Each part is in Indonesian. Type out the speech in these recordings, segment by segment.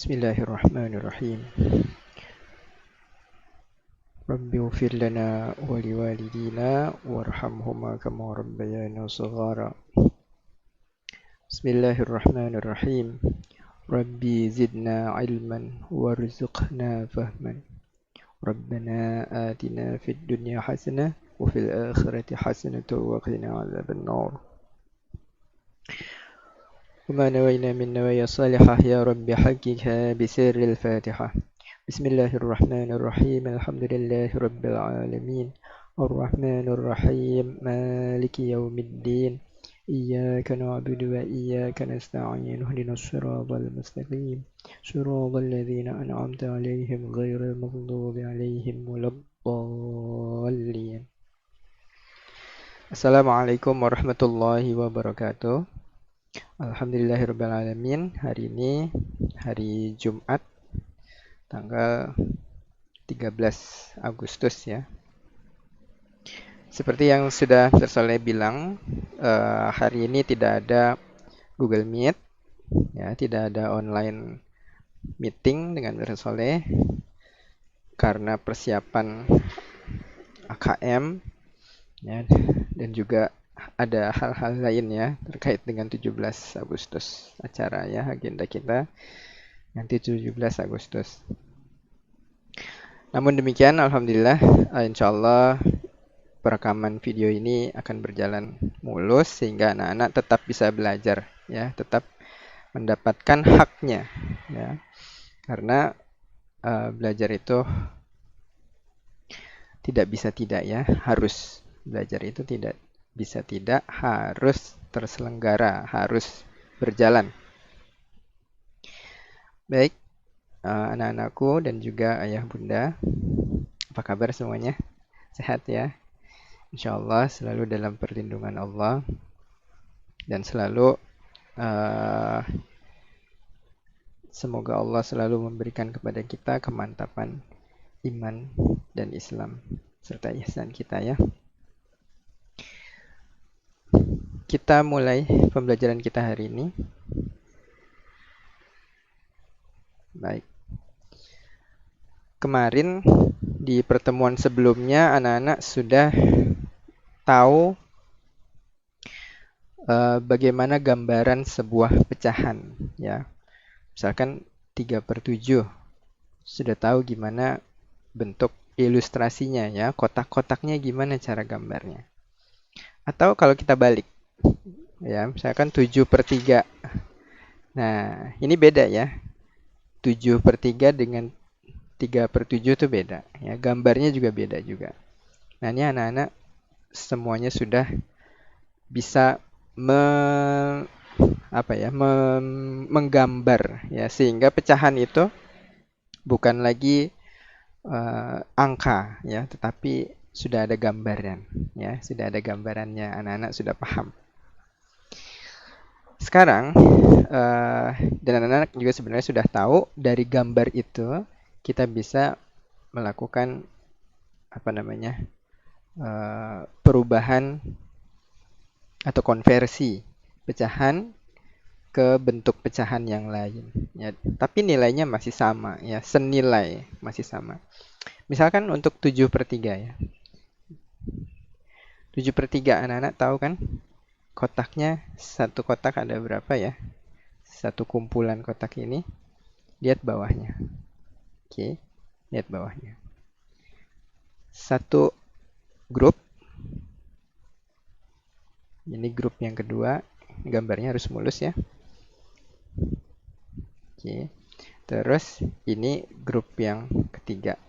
Bismillahirrahmanirrahim. Rabbi ighfir lana wa liwalidina warhamhuma kama rabbayana shaghara. Bismillahirrahmanirrahim. Rabbi zidna ilman warzuqna fahman. Rabbana atina fid dunya hasanah wa fil akhirati hasanah wa qina adzabannar. وما نوينا من نوايا صالحة يا رب حققها بسر الفاتحة. بسم الله الرحمن الرحيم الحمد لله رب العالمين الرحمن الرحيم مالك يوم الدين إياك نعبد وإياك نستعين اهدنا الصراط المستقيم صراط الذين أنعمت عليهم غير المغضوب عليهم ولا الضالين. Assalamualaikum warahmatullahi wabarakatuh. Alhamdulillahirrabbilalamin. Hari ini hari Jumat tanggal 13 Agustus ya. Seperti yang sudah Tersoleh bilang, hari ini tidak ada Google Meet, ya, tidak ada online meeting dengan Tersoleh karena persiapan AKM, ya, dan juga ada hal-hal lain ya terkait dengan 17 Agustus acara ya, agenda kita nanti 17 Agustus. Namun demikian, alhamdulillah, insyaallah perekaman video ini akan berjalan mulus sehingga anak-anak tetap bisa belajar ya, tetap mendapatkan haknya ya. Karena belajar itu tidak bisa tidak ya, harus belajar itu tidak bisa tidak, harus terselenggara, harus berjalan. Baik, anak-anakku dan juga ayah bunda, apa kabar semuanya? Sehat ya? Insyaallah selalu dalam perlindungan Allah dan selalu semoga Allah selalu memberikan kepada kita kemantapan iman dan Islam serta ihsan kita ya. Kita mulai pembelajaran kita hari ini. Baik. Kemarin di pertemuan sebelumnya anak-anak sudah tahu bagaimana gambaran sebuah pecahan ya. Misalkan 3/7. Sudah tahu gimana bentuk ilustrasinya ya, kotak-kotaknya gimana cara gambarnya. Atau kalau kita balik ya, misalkan 7/3. Nah, ini beda ya. 7/3 dengan 3/7 itu beda ya, gambarnya juga beda juga. Nah, ini anak-anak semuanya sudah bisa menggambar ya, sehingga pecahan itu bukan lagi angka ya, tetapi sudah ada gambaran ya, sudah ada gambarannya, anak-anak sudah paham. Sekarang dan anak-anak juga sebenarnya sudah tahu dari gambar itu kita bisa melakukan perubahan atau konversi pecahan ke bentuk pecahan yang lain ya, tapi nilainya masih sama ya, senilai, masih sama. Misalkan untuk 7/3 ya. 7/3 anak-anak tahu kan kotaknya, satu kotak ada berapa ya? Satu kumpulan kotak ini, lihat bawahnya. Oke, lihat bawahnya. Satu grup, ini grup yang kedua, gambarnya harus mulus ya. Oke, terus ini grup yang ketiga.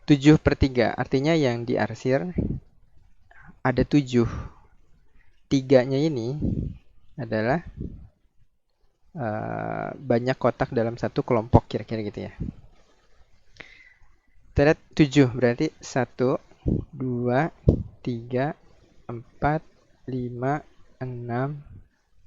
7/3 artinya yang diarsir ada 7. 3-nya ini adalah banyak kotak dalam satu kelompok, kira-kira gitu ya. Kita lihat 7 berarti 1, 2, 3, 4, 5, 6,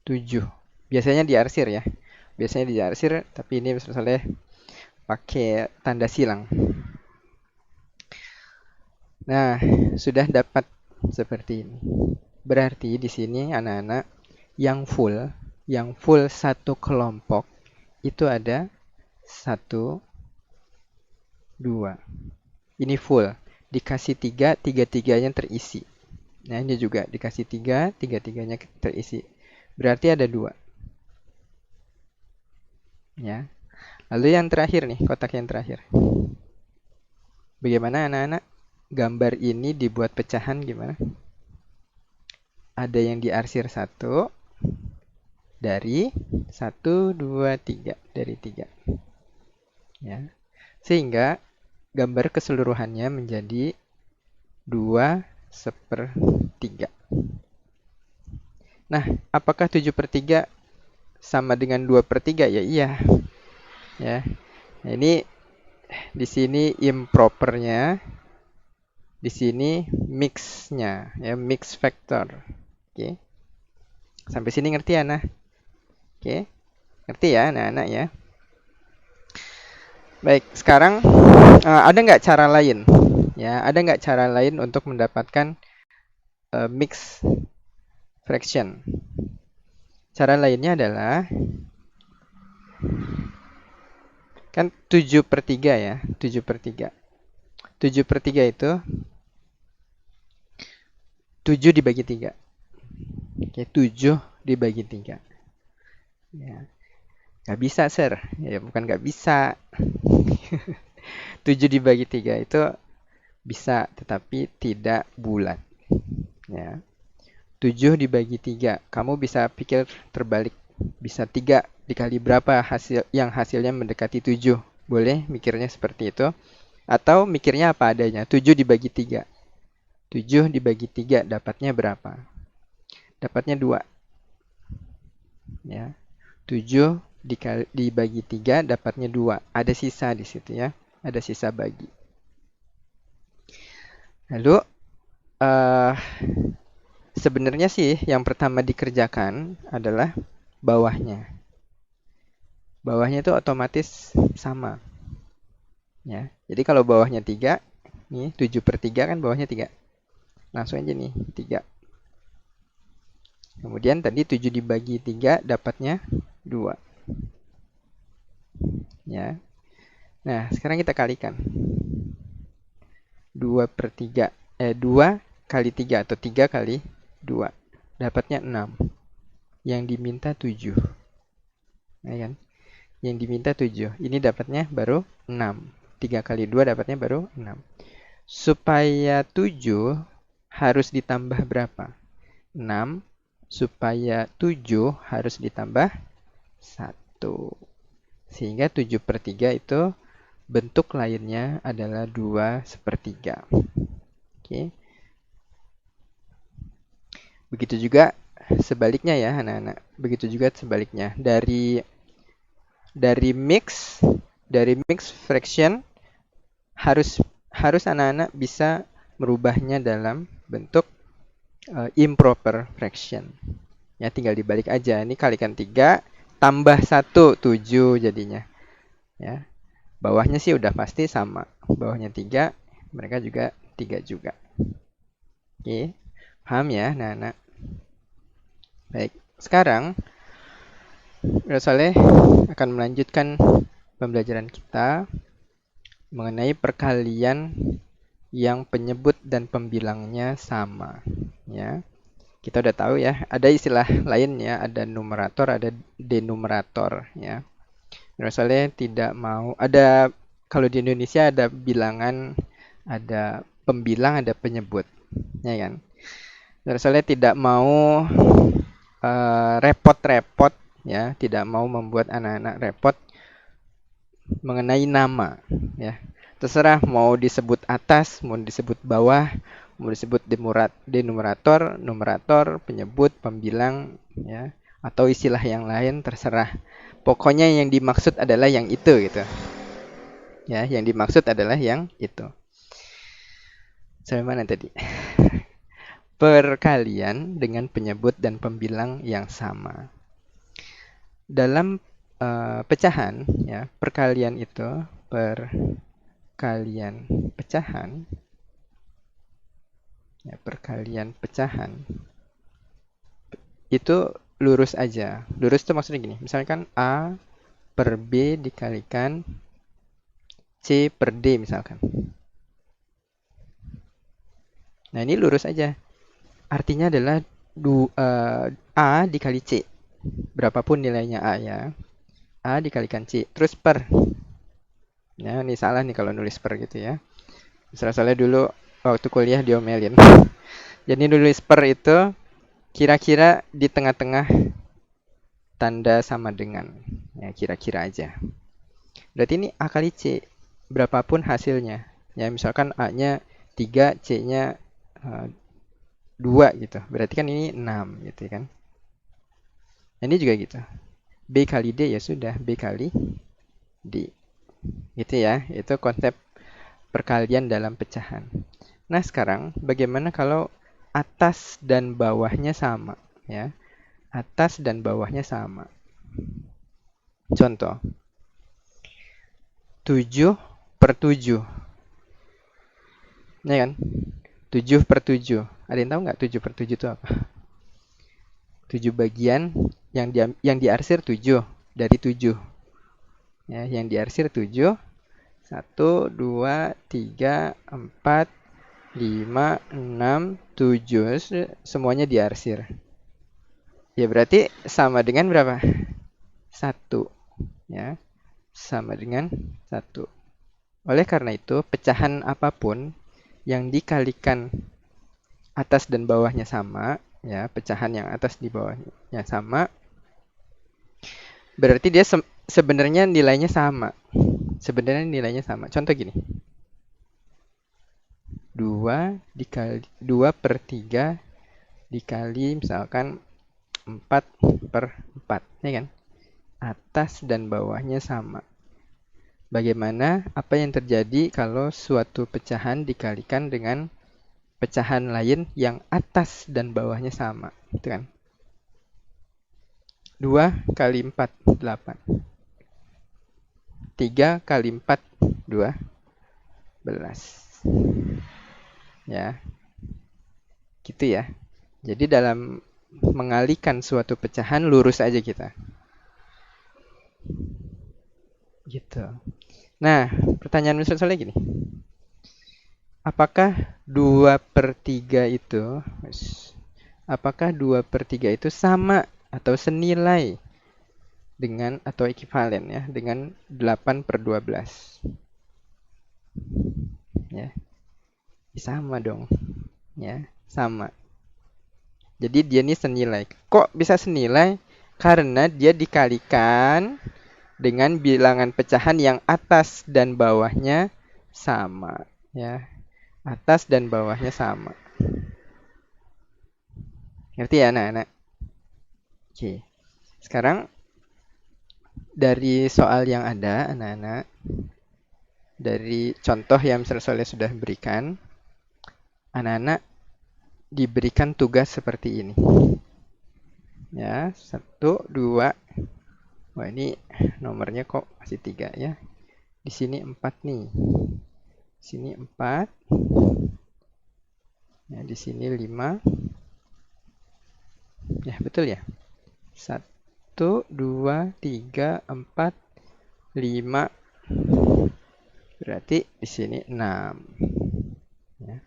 7. Biasanya diarsir ya. Biasanya diarsir, tapi ini misalnya pakai tanda silang. Nah, sudah dapat seperti ini. Berarti di sini anak-anak yang full, yang full satu kelompok itu ada 1, 2. Ini full. Dikasih 3, tiga-tiganya terisi. Nah, ini juga dikasih 3, tiga-tiganya terisi. Berarti ada 2. Ya. Lalu yang terakhir nih, kotak yang terakhir. Bagaimana anak-anak? Gambar ini dibuat pecahan gimana? Ada yang diarsir 1 dari 1, 2, 3. Dari 3. Ya. Sehingga gambar keseluruhannya menjadi 2/3. Nah, apakah 7/3 sama dengan 2/3? Ya iya. Ya. Nah, ini di sini impropernya, di sini mix-nya, ya, mix factor. Oke. Sampai sini ngerti ya, nah? Oke. Ngerti ya, anak-anak ya? Baik, sekarang ada nggak cara lain? Ya, ada nggak cara lain untuk mendapatkan mix fraction? Cara lainnya adalah kan 7/3 ya, 7/3. 7/3 itu 7 dibagi 3. Oke, 7 dibagi 3. Ya. Nggak bisa, sir. Ya, bukan nggak bisa. 7 dibagi 3 itu bisa, tetapi tidak bulat. Ya. 7 dibagi 3. Kamu bisa pikir terbalik. Bisa 3 dikali berapa yang hasilnya mendekati 7. Boleh mikirnya seperti itu. Atau mikirnya apa adanya. 7 dibagi 3. 7 dibagi 3 dapatnya berapa? Dapatnya 2. Ya. 7 dibagi 3 dapatnya 2. Ada sisa di situ ya. Ada sisa bagi. Lalu sebenarnya sih yang pertama dikerjakan adalah bawahnya. Bawahnya itu otomatis sama. Ya. Jadi kalau bawahnya 3, nih 7/3 kan bawahnya 3. Langsung aja nih 3. Kemudian tadi 7 dibagi 3 dapatnya 2. Ya. Nah, sekarang kita kalikan. 2/3. 2 kali 3 atau 3 kali 2. Dapatnya 6. Yang diminta 7. Ya kan? Yang diminta 7. Ini dapatnya baru 6. 3 kali 2 dapatnya baru 6. Supaya 7 harus ditambah berapa? 6. Supaya 7 harus ditambah 1. Sehingga 7/3 itu bentuk lainnya adalah 2/3. Oke. Begitu juga sebaliknya ya anak-anak. Begitu juga sebaliknya. Dari mix fraction harus anak-anak bisa merubahnya dalam bentuk improper fraction. Ya, tinggal dibalik aja. Ini kalikan 3 tambah 1, 7 jadinya. Ya. Bawahnya sih udah pasti sama. Bawahnya 3, mereka juga 3 juga. Oke. Paham ya, anak-anak? Baik. Sekarang Saleh akan melanjutkan pembelajaran kita mengenai perkalian yang penyebut dan pembilangnya sama. Ya, kita udah tahu ya, ada istilah lain ya, ada numerator, ada denumerator. Ya, Saleh tidak mau ada, kalau di Indonesia ada bilangan, ada pembilang, ada penyebut, ya kan? Saleh tidak mau repot-repot, ya, tidak mau membuat anak-anak repot mengenai nama, ya. Terserah mau disebut atas, mau disebut bawah, mau disebut denumerator, numerator, penyebut, pembilang, ya, atau istilah yang lain terserah. Pokoknya yang dimaksud adalah yang itu gitu. Ya, yang dimaksud adalah yang itu. Sampai mana tadi? Perkalian dengan penyebut dan pembilang yang sama. Dalam pecahan, ya, perkalian itu perkalian pecahan, ya, perkalian pecahan itu lurus aja. Lurus itu maksudnya gini. Misalkan A per B dikalikan C per D misalkan. Nah, ini lurus aja. Artinya adalah A dikali C. Berapapun nilainya A ya. A dikalikan C. Terus per. Ya, ini salah nih kalau nulis per gitu ya. Soalnya dulu waktu kuliah diomelin. Jadi nulis per itu kira-kira di tengah-tengah tanda sama dengan. Ya, kira-kira aja. Berarti ini A kali C. Berapapun hasilnya. Ya, misalkan A-nya 3, C-nya 2 gitu. Berarti kan ini 6 gitu kan. Ini juga gitu. B kali D ya sudah, B kali D. Gitu ya, itu konsep perkalian dalam pecahan. Nah, sekarang bagaimana kalau atas dan bawahnya sama ya? Atas dan bawahnya sama. Contoh. 7 per 7. Ya kan? 7 per 7. Ada yang tahu nggak 7 per 7 itu apa? 7 bagian yang diarsir 7 dari 7. Ya, yang diarsir 7. 1, 2, 3, 4, 5, 6, 7. Semuanya diarsir. Ya berarti sama dengan berapa? 1. Ya, sama dengan 1. Oleh karena itu, pecahan apapun yang dikalikan atas dan bawahnya sama, ya, pecahan yang atas di bawahnya sama, berarti dia sebenarnya nilainya sama. Sebenarnya nilainya sama. Contoh gini. 2 dikali 2 per 3 dikali misalkan 4 per 4, ya kan? Atas dan bawahnya sama. Bagaimana apa yang terjadi kalau suatu pecahan dikalikan dengan pecahan lain yang atas dan bawahnya sama, gitu kan? 2 kali 4, 8. 3 kali 4, 12. Ya, gitu ya. Jadi dalam mengalihkan suatu pecahan lurus aja kita. Gitu. Nah, pertanyaan misalnya gini. Apakah 2 per 3 itu sama atau senilai dengan atau ekivalen ya dengan 8 per 12? Ya. Sama dong. Ya, sama. Jadi dia ini senilai. Kok bisa senilai? Karena dia dikalikan dengan bilangan pecahan yang atas dan bawahnya sama, ya. Atas dan bawahnya sama. Ngerti ya, anak-anak? Oke. Sekarang dari soal yang ada, anak-anak, dari contoh yang Mr. Soleh sudah berikan, anak-anak diberikan tugas seperti ini. Ya, 1, 2. Wah, ini nomornya kok masih 3 ya. Di sini 4 nih. Di sini 4. Ya, di sini 5. Ya, betul ya. 1, 2, 3, 4, 5. Berarti di sini 6. Ya.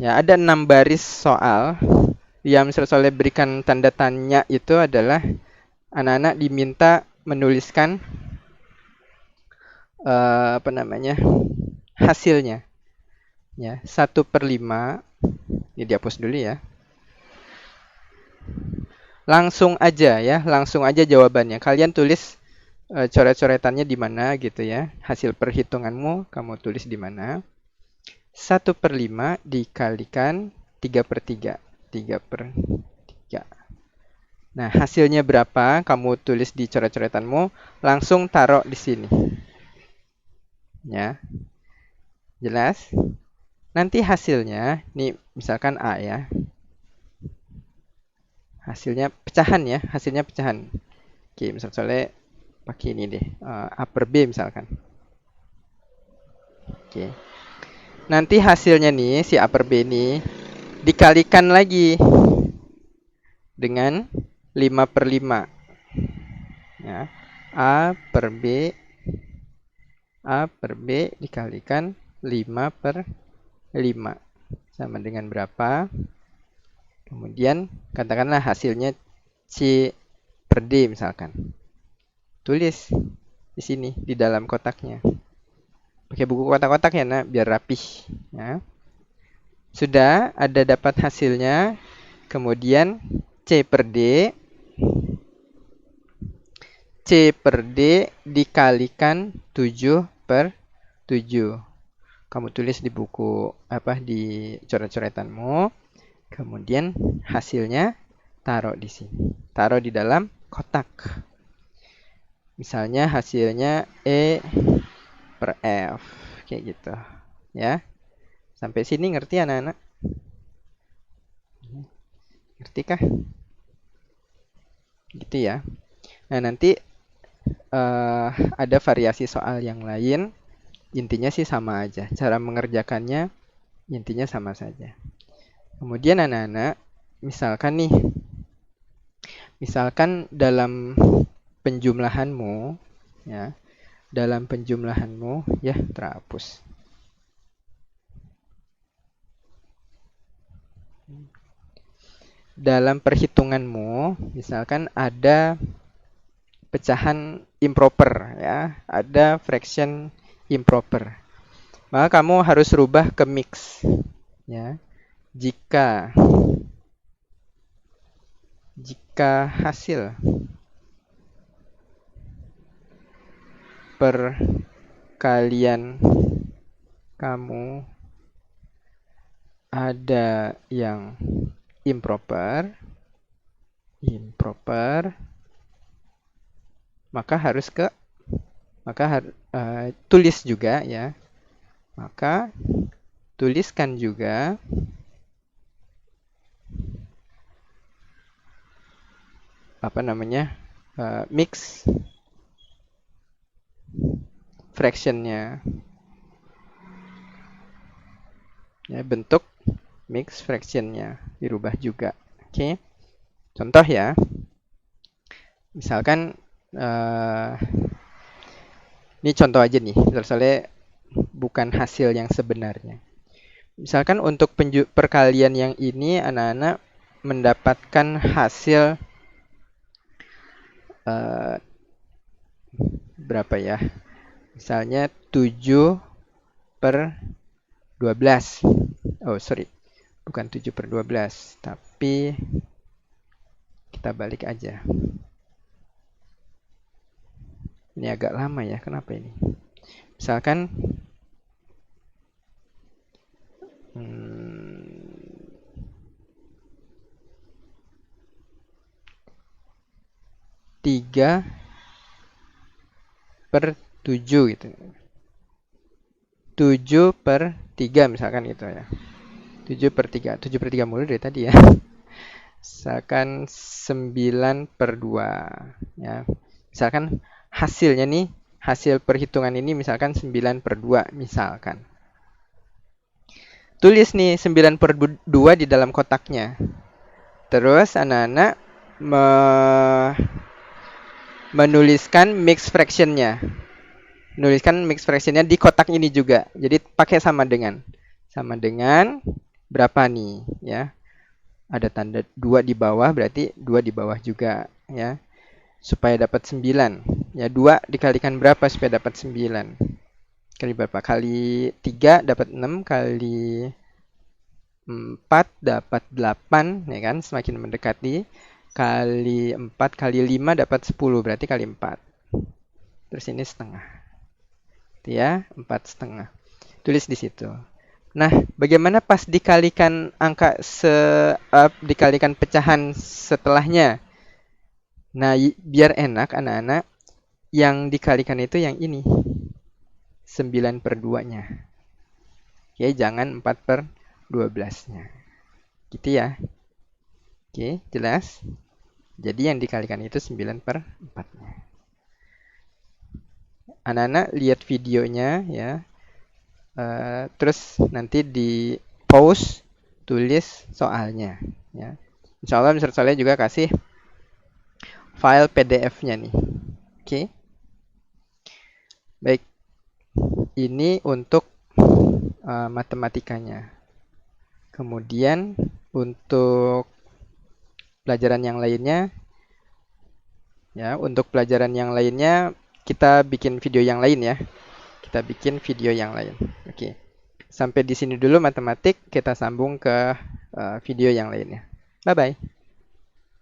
Ya, ada 6 baris soal. Yang Mr. Soleh berikan tanda tanya itu adalah anak-anak diminta menuliskan hasilnya. Ya, 1 per 5. Ini dihapus dulu ya. Langsung aja ya, langsung aja jawabannya. Kalian tulis coret-coretannya di mana gitu ya. Hasil perhitunganmu kamu tulis di mana. 1 per 5 dikalikan 3 per 3. 3 per 3. Nah, hasilnya berapa? Kamu tulis di coret-coretanmu. Langsung taruh di sini. Ya. Jelas? Nanti hasilnya, nih misalkan A ya. Hasilnya pecahan ya. Hasilnya pecahan. Oke, misalnya pakai ini deh. A per B misalkan. Oke. Nanti hasilnya nih, si A per B ini dikalikan lagi. dengan 5 per 5. Ya. A per B dikalikan 5 per 5. Sama dengan berapa? Kemudian katakanlah hasilnya C per D misalkan. Tulis di sini di dalam kotaknya. Pakai buku kotak-kotak ya nak, biar rapih. Ya. Sudah ada dapat hasilnya. Kemudian C per D dikalikan 7 per 7. Kamu tulis di buku di coret-coretanmu. Kemudian hasilnya taruh di sini. Taruh di dalam kotak. Misalnya hasilnya E per F. Kayak gitu. Ya. Sampai sini ngerti anak-anak? Ngerti kah? Gitu ya. Nah, nanti ada variasi soal yang lain. Intinya sih sama aja. Cara mengerjakannya intinya sama saja. Kemudian anak-anak, misalkan dalam penjumlahanmu, ya, terhapus. Dalam perhitunganmu, misalkan ada pecahan improper, ya, ada fraction improper. Maka kamu harus rubah ke mix, ya. Jika hasil perkalian kamu ada yang improper, maka tulis juga, ya. Maka tuliskan juga mix fractionnya, ya, bentuk mix fractionnya dirubah juga. Oke. Contoh ya, misalkan ini contoh aja nih, soalnya bukan hasil yang sebenarnya. Misalkan untuk perkalian yang ini anak-anak mendapatkan hasil berapa ya? Misalnya 7 per 12. Oh, sorry. Bukan 7 per 12, tapi kita balik aja. Ini agak lama ya, kenapa ini? Misalkan 3 per 7 gitu. 7 per 3 misalkan gitu ya. 7 per 3. 7 per 3 mulu dari tadi ya. Misalkan 9 per 2. Ya. Misalkan hasilnya nih, hasil perhitungan ini misalkan 9 per 2 misalkan. Tulis nih 9 per 2 di dalam kotaknya. Terus anak-anak menuliskan mix fractionnya. Menuliskan mix fractionnya di kotak ini juga. Jadi pakai sama dengan berapa nih, ya. Ada tanda 2 di bawah, berarti 2 di bawah juga, ya. Supaya dapat 9. Ya, 2 dikalikan berapa supaya dapat 9? Kali berapa? Kali 3 dapat 6, kali 4 dapat 8, ya kan? Semakin mendekati. Kali 4 kali 5 dapat 10, berarti kali 4. Terus ini setengah. Itu ya, 4,5. Tulis di situ. Nah, bagaimana pas dikalikan dikalikan pecahan setelahnya? Nah, biar enak anak-anak, yang dikalikan itu yang ini. 9 per 2-nya. Oke, jangan 4 per 12-nya. Gitu ya. Oke, jelas? Jadi yang dikalikan itu 9 per 4-nya. Anak-anak lihat videonya ya. Terus nanti di pause, tulis soalnya. Ya. Insya Allah Mr. Soleh juga kasih file PDF-nya nih. Oke. Baik, ini untuk matematikanya. Kemudian untuk pelajaran yang lainnya, ya, untuk pelajaran yang lainnya kita bikin video yang lain ya. Kita bikin video yang lain. Oke. Sampai di sini dulu matematik, kita sambung ke video yang lainnya. Bye bye.